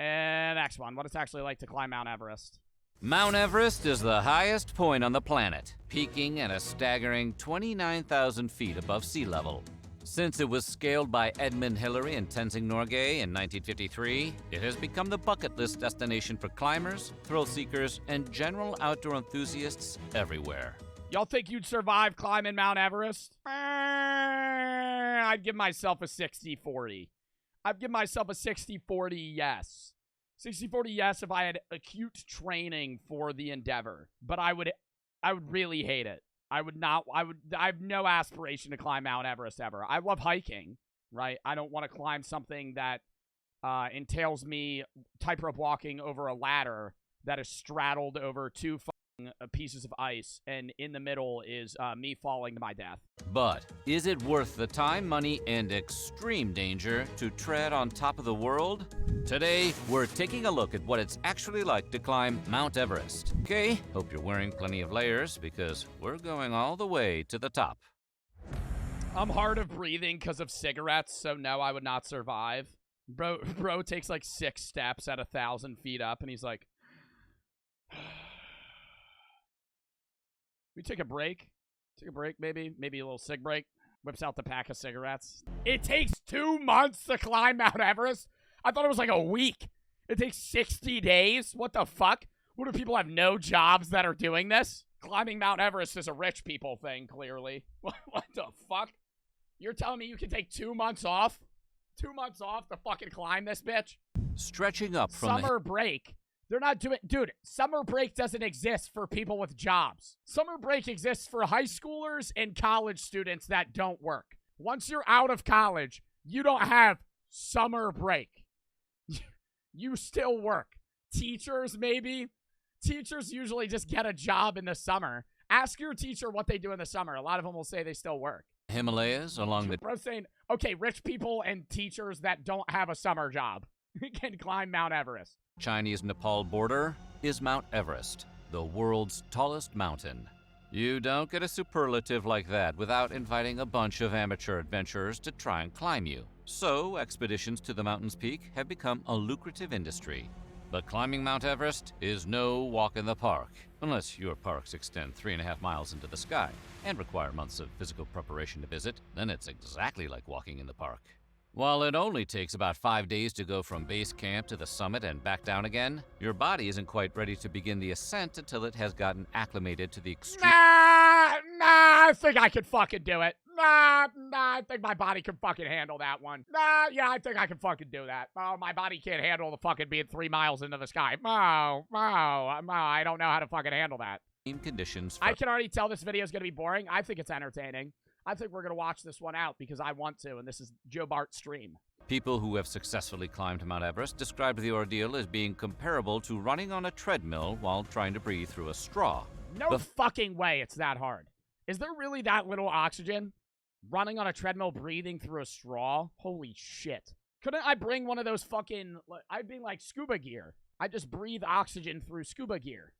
And next one, what it's actually like to climb Mount Everest. Mount Everest is the highest point on the planet, peaking at a staggering 29,000 feet above sea level. Since it was scaled by Edmund Hillary and Tenzing Norgay in 1953, it has become the bucket list destination for climbers, thrill seekers, and general outdoor enthusiasts everywhere. Y'all think you'd survive climbing Mount Everest? I'd give myself a 60-40. I'd give myself a 60-40 yes. 60-40 yes if I had acute training for the endeavor. But I would really hate it. I have no aspiration to climb Mount Everest ever. I love hiking, right? I don't want to climb something that entails me tightrope walking over a ladder that is straddled over two pieces of ice, and in the middle is me falling to my death. But is it worth the time, money, and extreme danger to tread on top of the world? Today, we're taking a look at what it's actually like to climb Mount Everest. Okay, hope you're wearing plenty of layers because we're going all the way to the top. I'm hard of breathing because of cigarettes, so no, I would not survive. Bro takes like 6 steps at 1,000 feet up, and he's like, we take a break. Take a break, maybe. Maybe a little cig break. Whips out the pack of cigarettes. It takes 2 months to climb Mount Everest? I thought it was like a week. It takes 60 days? What the fuck? What, do people have no jobs that are doing this? Climbing Mount Everest is a rich people thing, clearly. What the fuck? You're telling me you can take 2 months off? 2 months off to fucking climb this bitch? Stretching up from summer break. They're not doing... Dude, summer break doesn't exist for people with jobs. Summer break exists for high schoolers and college students that don't work. Once you're out of college, you don't have summer break. You still work. Teachers, maybe. Teachers usually just get a job in the summer. Ask your teacher what they do in the summer. A lot of them will say they still work. Himalayas along the... Bro's saying, okay, rich people and teachers that don't have a summer job can climb Mount Everest. Chinese-Nepal border is Mount Everest, the world's tallest mountain. You don't get a superlative like that without inviting a bunch of amateur adventurers to try and climb you. So, expeditions to the mountain's peak have become a lucrative industry. But climbing Mount Everest is no walk in the park, unless your parks extend 3.5 miles into the sky and require months of physical preparation to visit. Then it's exactly like walking in the park. While it only takes about 5 days to go from base camp to the summit and back down again, your body isn't quite ready to begin the ascent until it has gotten acclimated to the extreme... I think I could fucking do it. I think my body can fucking handle that one. Yeah, I think I can fucking do that. Oh, my body can't handle the fucking being 3 miles into the sky. I don't know how to fucking handle that. Conditions I can already tell this video is going to be boring. I think it's entertaining. I think we're going to watch this one out because I want to, and this is Joe Bart's stream. People who have successfully climbed Mount Everest described the ordeal as being comparable to running on a treadmill while trying to breathe through a straw. No fucking way it's that hard. Is there really that little oxygen? Running on a treadmill, breathing through a straw? Holy shit. Couldn't I bring one of those fucking... I'd be like scuba gear. I just breathe oxygen through scuba gear.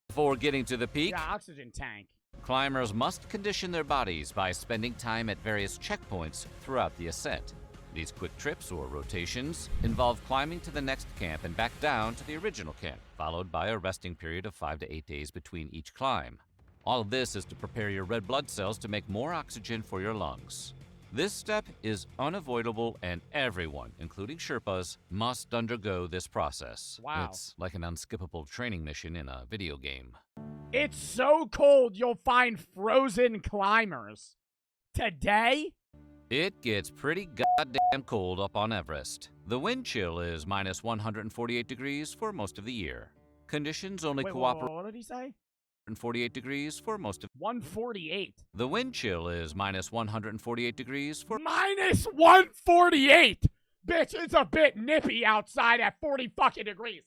Before getting to the peak... Yeah, oxygen tank. Climbers must condition their bodies by spending time at various checkpoints throughout the ascent. These quick trips, or rotations, involve climbing to the next camp and back down to the original camp, followed by a resting period of 5 to 8 days between each climb. All of this is to prepare your red blood cells to make more oxygen for your lungs. This step is unavoidable, and everyone, including Sherpas, must undergo this process. Wow. It's like an unskippable training mission in a video game. It's so cold you'll find frozen climbers. Today? It gets pretty goddamn cold up on Everest. The wind chill is minus 148 degrees for most of the year. Conditions only cooperate... What did he say? 148 degrees for most of... 148? The wind chill is minus 148 degrees for... Minus 148! Bitch, it's a bit nippy outside at 40 fucking degrees.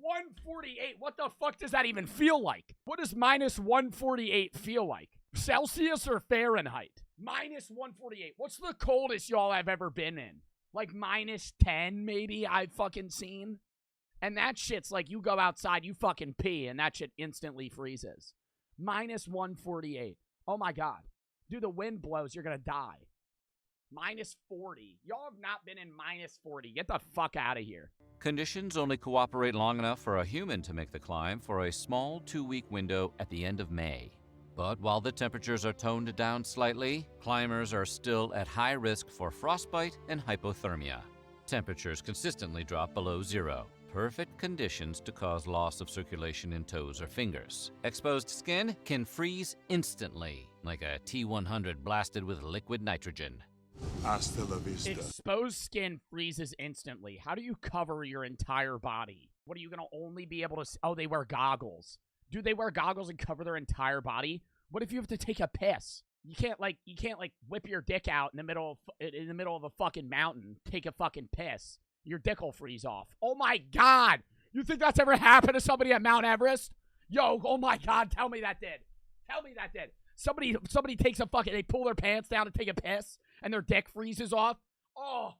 148? What the fuck does that even feel like? What does minus 148 feel like? Celsius or Fahrenheit? Minus 148. What's the coldest y'all have ever been in? Like minus 10 maybe I've fucking seen? And that shit's like you go outside, you fucking pee, and that shit instantly freezes. Minus 148. Oh my god. Dude, the wind blows, you're gonna die. Minus 40. Y'all have not been in minus 40. Get the fuck out of here. Conditions only cooperate long enough for a human to make the climb for a small 2-week window at the end of May. But while the temperatures are toned down slightly, climbers are still at high risk for frostbite and hypothermia. Temperatures consistently drop below zero. Perfect conditions to cause loss of circulation in toes or fingers. Exposed skin can freeze instantly, like a T-100 blasted with liquid nitrogen. Hasta la vista. Exposed skin freezes instantly. How do you cover your entire body? What are you going to only be able to... Oh, they wear goggles. Do they wear goggles and cover their entire body? What if you have to take a piss? You can't whip your dick out in the middle of a fucking mountain, take a fucking piss. Your dick will freeze off. Oh my God! You think that's ever happened to somebody at Mount Everest? Yo, oh my God, tell me that did. Tell me that did. Somebody takes a fucking, they pull their pants down to take a piss, and their dick freezes off. Oh,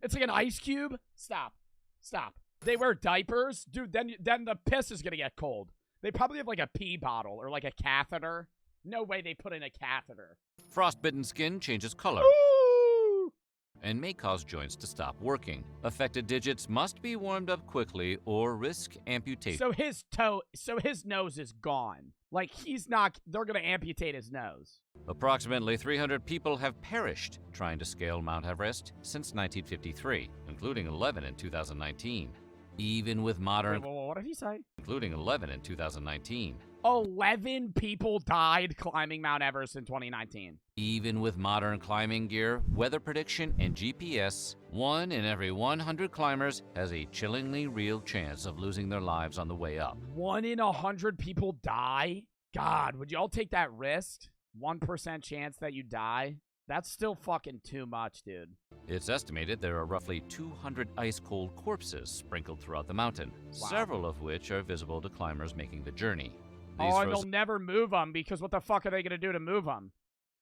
it's like an ice cube. Stop. They wear diapers? Dude, then the piss is gonna get cold. They probably have like a pee bottle or like a catheter. No way they put in a catheter. Frostbitten skin changes color. Ooh! And may cause joints to stop working. Affected digits must be warmed up quickly or risk amputation. So his nose is gone. Like they're gonna amputate his nose. Approximately 300 people have perished trying to scale Mount Everest since 1953, including 11 in 2019. Even with modern... Wait, what did he say? Including 11 in 2019. 11 people died climbing Mount Everest in 2019. Even with modern climbing gear, weather prediction, and GPS, 1 in every 100 climbers has a chillingly real chance of losing their lives on the way up. 1 in 100 people die? God, would y'all take that risk? 1% chance that you die? That's still fucking too much, dude. It's estimated there are roughly 200 ice-cold corpses sprinkled throughout the mountain, Wow. several of which are visible to climbers making the journey. And they'll never move them because what the fuck are they going to do to move them?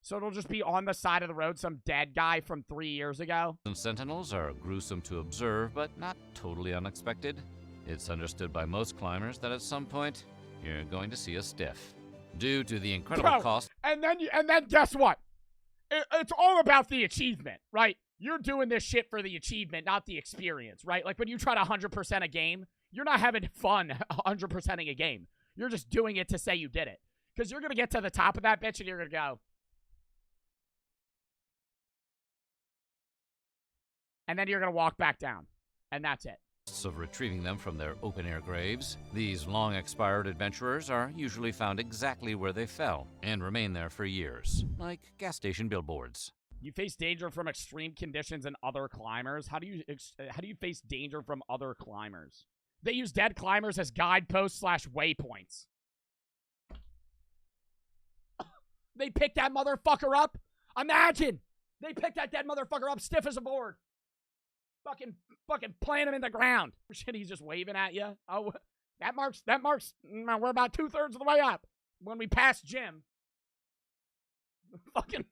So it'll just be on the side of the road, some dead guy from 3 years ago? Sentinels are gruesome to observe, but not totally unexpected. It's understood by most climbers that at some point, you're going to see a stiff. Due to the incredible cost... And then guess what? It's all about the achievement, right? You're doing this shit for the achievement, not the experience, right? Like when you try to 100% a game, you're not having fun 100%ing a game. You're just doing it to say you did it. Because you're going to get to the top of that bitch and you're going to go. And then you're going to walk back down. And that's it. Of retrieving them from their open-air graves, these long-expired adventurers are usually found exactly where they fell and remain there for years, like gas station billboards. You face danger from extreme conditions and other climbers. How do you face danger from other climbers? They use dead climbers as guideposts / waypoints. They pick that motherfucker up. Imagine they pick that dead motherfucker up stiff as a board. Fucking plant him in the ground. Shit, he's just waving at you. Oh, that marks. We're about 2/3 of the way up. When we pass Jim. Fucking.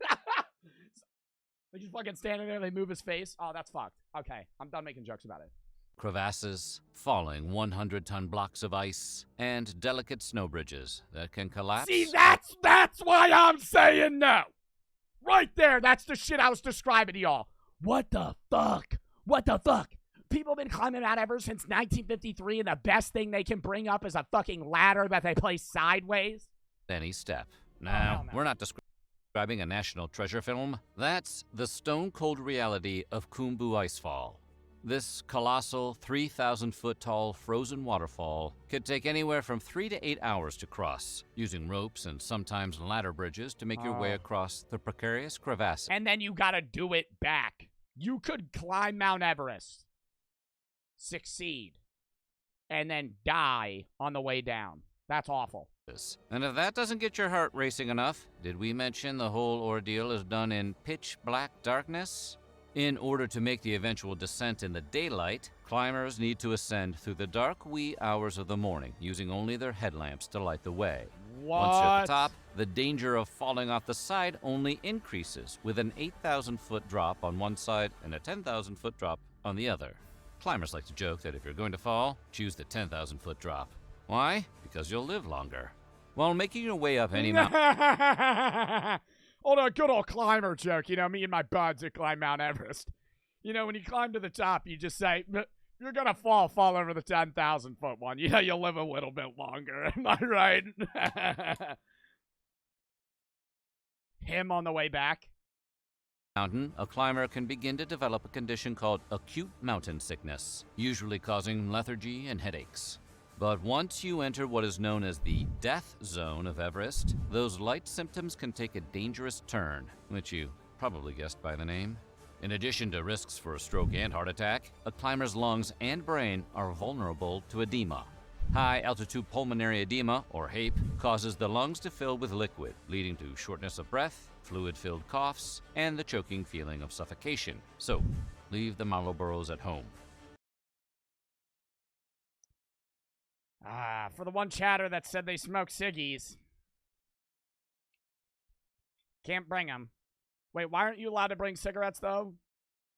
They just fucking standing there. They move his face. Oh, that's fucked. Okay, I'm done making jokes about it. Crevasses, falling 100-ton blocks of ice, and delicate snow bridges that can collapse. See, that's why I'm saying no. Right there. That's the shit I was describing to y'all. What the fuck? What the fuck? People have been climbing Mount Everest since 1953, and the best thing they can bring up is a fucking ladder that they place sideways? Any step. Now, we're not describing a national treasure film. That's the stone-cold reality of Khumbu Icefall. This colossal 3,000-foot-tall frozen waterfall could take anywhere from 3 to 8 hours to cross, using ropes and sometimes ladder bridges to make your way across the precarious crevasses. And then you gotta do it back. You could climb Mount Everest, succeed, and then die on the way down. That's awful. And if that doesn't get your heart racing enough, did we mention the whole ordeal is done in pitch black darkness? In order to make the eventual descent in the daylight, climbers need to ascend through the dark wee hours of the morning, using only their headlamps to light the way. What? Once you're at the top, the danger of falling off the side only increases, with an 8,000-foot drop on one side and a 10,000-foot drop on the other. Climbers like to joke that if you're going to fall, choose the 10,000-foot drop. Why? Because you'll live longer. While making your way up any mountain... Oh, no, good old climber joke. You know, me and my buds that climb Mount Everest. You know, when you climb to the top, you just say, you're going to fall over the 10,000-foot one. Yeah, you'll live a little bit longer. Am I right? Him on the way back. Mountain, a climber can begin to develop a condition called acute mountain sickness, usually causing lethargy and headaches. But once you enter what is known as the death zone of Everest, those light symptoms can take a dangerous turn, which you probably guessed by the name. In addition to risks for a stroke and heart attack, a climber's lungs and brain are vulnerable to edema. High-altitude pulmonary edema, or HAPE, causes the lungs to fill with liquid, leading to shortness of breath, fluid-filled coughs, and the choking feeling of suffocation. So, leave the Marlboros at home. For the one chatter that said they smoke ciggies. Can't bring them. Wait, why aren't you allowed to bring cigarettes, though?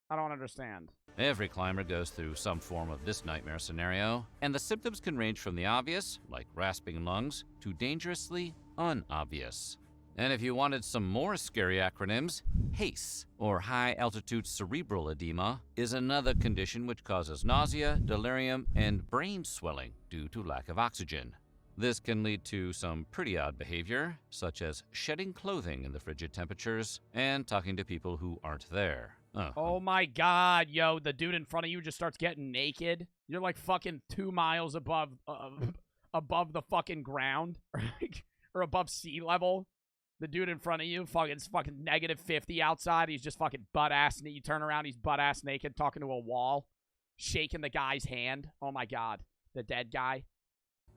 I don't understand. Every climber goes through some form of this nightmare scenario, and the symptoms can range from the obvious, like rasping lungs, to dangerously unobvious. And if you wanted some more scary acronyms, HACE, or high-altitude cerebral edema, is another condition which causes nausea, delirium, and brain swelling due to lack of oxygen. This can lead to some pretty odd behavior, such as shedding clothing in the frigid temperatures and talking to people who aren't there. Oh my god, yo, the dude in front of you just starts getting naked. You're like fucking 2 miles above above the fucking ground, or above sea level. The dude in front of you, it's fucking -50 outside. He's just fucking butt-ass. You turn around, he's butt-ass naked, talking to a wall, shaking the guy's hand. Oh my god, the dead guy.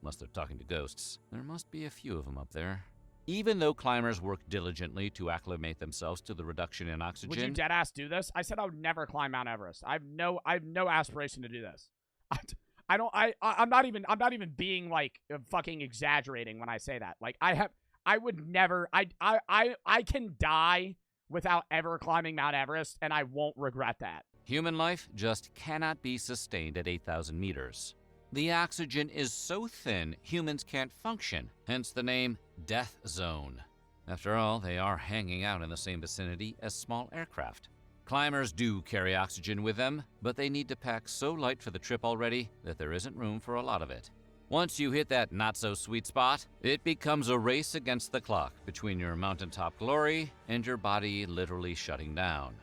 Unless they're talking to ghosts. There must be a few of them up there. Even though climbers work diligently to acclimate themselves to the reduction in oxygen... Would you dead-ass do this? I said I would never climb Mount Everest. I have no aspiration to do this. I'm not even being, like, fucking exaggerating when I say that. Like, I would never... I can die without ever climbing Mount Everest, and I won't regret that. Human life just cannot be sustained at 8,000 meters. The oxygen is so thin, humans can't function, hence the name Death Zone. After all, they are hanging out in the same vicinity as small aircraft. Climbers do carry oxygen with them, but they need to pack so light for the trip already that there isn't room for a lot of it. Once you hit that not-so-sweet spot, it becomes a race against the clock between your mountaintop glory and your body literally shutting down.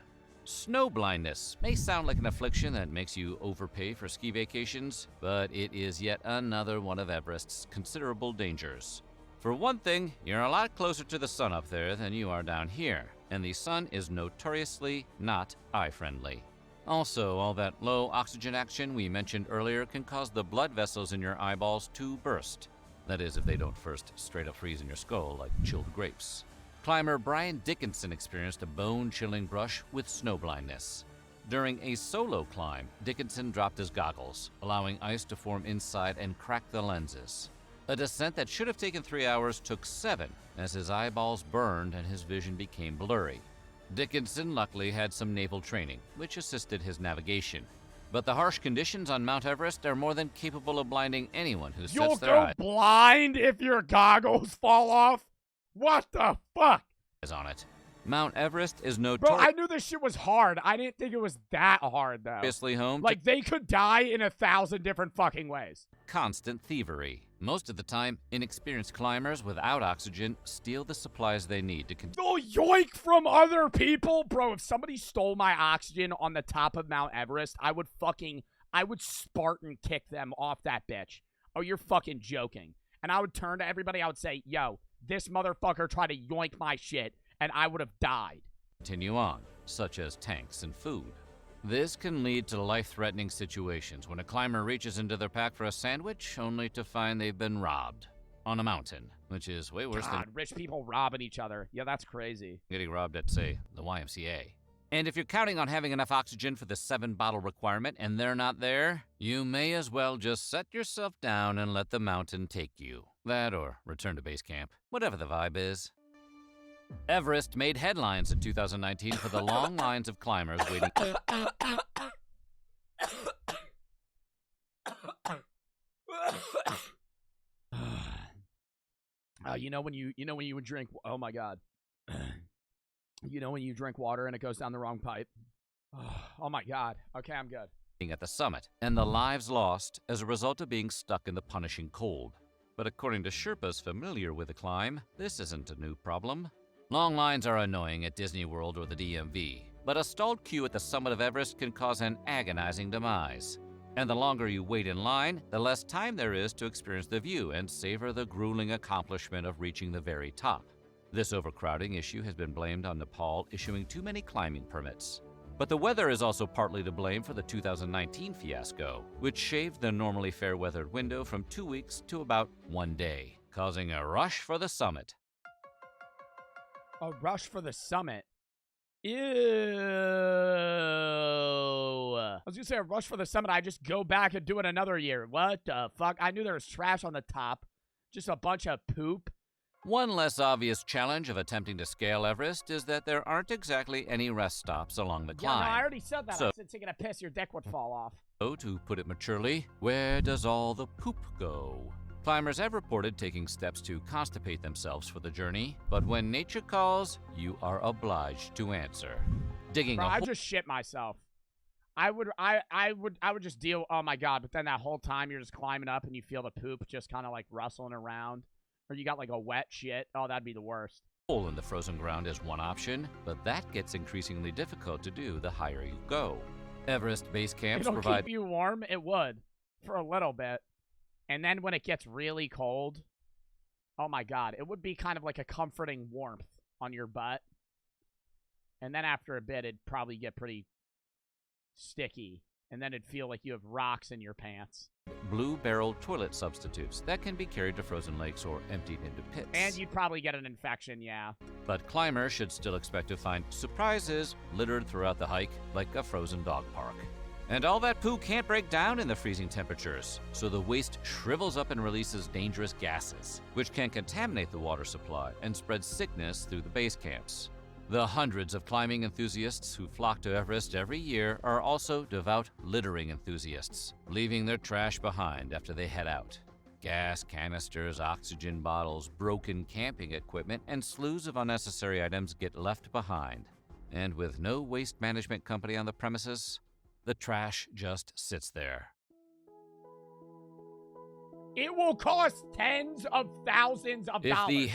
Snow blindness may sound like an affliction that makes you overpay for ski vacations, but it is yet another one of Everest's considerable dangers. For one thing, you're a lot closer to the sun up there than you are down here, and the sun is notoriously not eye-friendly. Also, all that low oxygen action we mentioned earlier can cause the blood vessels in your eyeballs to burst. That is, if they don't first straight up freeze in your skull like chilled grapes. Climber Brian Dickinson experienced a bone-chilling brush with snow blindness. During a solo climb, Dickinson dropped his goggles, allowing ice to form inside and crack the lenses. A descent that should have taken 3 hours took 7, as his eyeballs burned and his vision became blurry. Dickinson luckily had some naval training, which assisted his navigation. But the harsh conditions on Mount Everest are more than capable of blinding anyone who sets their eyes You'll go blind if your goggles fall off? What the fuck? on it. Mount Everest is Bro, notoriously I knew this shit was hard. I didn't think it was that hard, though. home to Like, they could die in 1,000 different fucking ways. constant thievery. Most of the time, inexperienced climbers without oxygen steal the supplies they need to Oh, yoink from other people? Bro, if somebody stole my oxygen on the top of Mount Everest, I would Spartan kick them off that bitch. Oh, you're fucking joking. And I would turn to everybody, I would say, yo, this motherfucker tried to yoink my shit, and I would have died. continue on, such as tanks and food. This can lead to life-threatening situations when a climber reaches into their pack for a sandwich only to find they've been robbed on a mountain, which is way worse God, rich people robbing each other. Yeah, that's crazy. than getting robbed at, say, the YMCA. And if you're counting on having enough oxygen for the 7-bottle requirement and they're not there, you may as well just set yourself down and let the mountain take you. That or return to base camp, whatever the vibe is. Everest made headlines in 2019 for the long lines of climbers waiting. You know when you would drink. Oh my God. You know when you drink water and it goes down the wrong pipe? Oh my God. Okay, I'm good. At the summit, and the lives lost as a result of being stuck in the punishing cold. But according to Sherpas familiar with the climb, this isn't a new problem. Long lines are annoying at Disney World or the DMV, but a stalled queue at the summit of Everest can cause an agonizing demise. And the longer you wait in line, the less time there is to experience the view and savor the grueling accomplishment of reaching the very top. This overcrowding issue has been blamed on Nepal issuing too many climbing permits. But the weather is also partly to blame for the 2019 fiasco, which shaved the normally fair-weathered window from 2 weeks to about 1 day, causing a rush for the summit. A rush for the summit? Ew. I was gonna say a rush for the summit. I just go back and do it another year. What the fuck? I knew there was trash on the top. Just a bunch of poop. One less obvious challenge of attempting to scale Everest is that there aren't exactly any rest stops along the climb. Yeah, no, I already said that. I said taking a piss, your dick would fall off. So, to put it maturely, where does all the poop go? Climbers have reported taking steps to constipate themselves for the journey, but when nature calls, you are obliged to answer. Digging Bro, a I hole. just shit myself. I would just deal. Oh my God! But then that whole time you're just climbing up and you feel the poop just kind of like rustling around. Or you got like a wet shit. Oh, that'd be the worst. Hole in the frozen ground is one option, but that gets increasingly difficult to do the higher you go. Everest base camps It'll provide keep you warm. It would for a little bit, and then when it gets really cold, oh my God, it would be kind of like a comforting warmth on your butt. And then after a bit, it'd probably get pretty sticky, and then it'd feel like you have rocks in your pants. blue barrel toilet substitutes that can be carried to frozen lakes or emptied into pits. And you'd probably get an infection, yeah. But climbers should still expect to find surprises littered throughout the hike, like a frozen dog park. And all that poo can't break down in the freezing temperatures, so the waste shrivels up and releases dangerous gases, which can contaminate the water supply and spread sickness through the base camps. The hundreds of climbing enthusiasts who flock to Everest every year are also devout littering enthusiasts, leaving their trash behind after they head out. Gas canisters, oxygen bottles, broken camping equipment, and slews of unnecessary items get left behind. And with no waste management company on the premises, the trash just sits there. It will cost tens of thousands of If dollars. the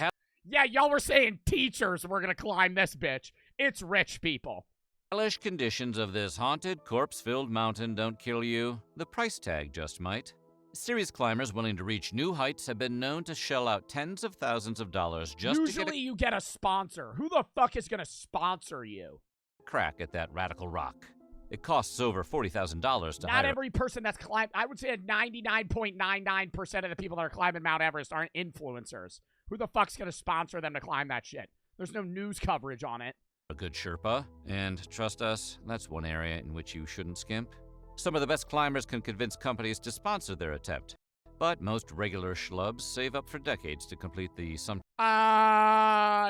Yeah, y'all were saying teachers were gonna climb this bitch. It's rich people. hellish conditions of this haunted, corpse-filled mountain don't kill you, the price tag just might. Serious climbers willing to reach new heights have been known to shell out tens of thousands of dollars just Usually to get you get a sponsor. Who the fuck is gonna sponsor you? a crack at that radical rock. It costs over $40,000 to Not hire every person that's climbed. I would say 99.99% of the people that are climbing Mount Everest aren't influencers. Who the fuck's gonna sponsor them to climb that shit? There's no news coverage on it. a good Sherpa, and trust us, that's one area in which you shouldn't skimp. Some of the best climbers can convince companies to sponsor their attempt, but most regular schlubs save up for decades to complete the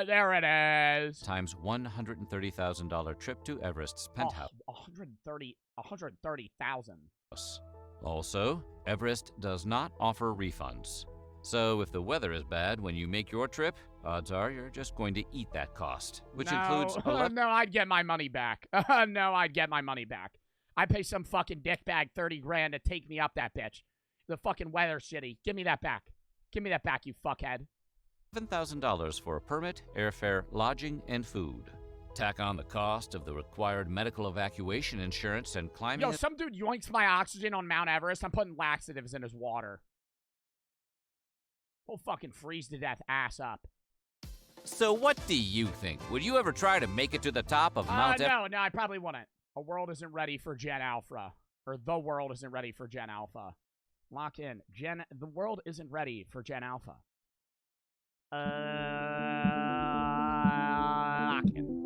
There it is. sometimes $130,000 trip to Everest's penthouse. 130,000. Also, Everest does not offer refunds. So if the weather is bad when you make your trip, odds are you're just going to eat that cost, which includes No, I'd get my money back. No, I'd get my money back. I pay some fucking dickbag 30 grand to take me up that bitch. The fucking weather's shitty. Give me that back. Give me that back, you fuckhead. $7,000 for a permit, airfare, lodging, and food. Tack on the cost of the required medical evacuation insurance and climbing. Yo, some dude yoinks my oxygen on Mount Everest. I'm putting laxatives in his water. He'll fucking freeze to death ass up. So what do you think? Would you ever try to make it to the top of Mount Everest? No, I probably wouldn't. A world isn't ready for Gen Alpha. Or the world isn't ready for Gen Alpha. Lock in. The world isn't ready for Gen Alpha. Lock in.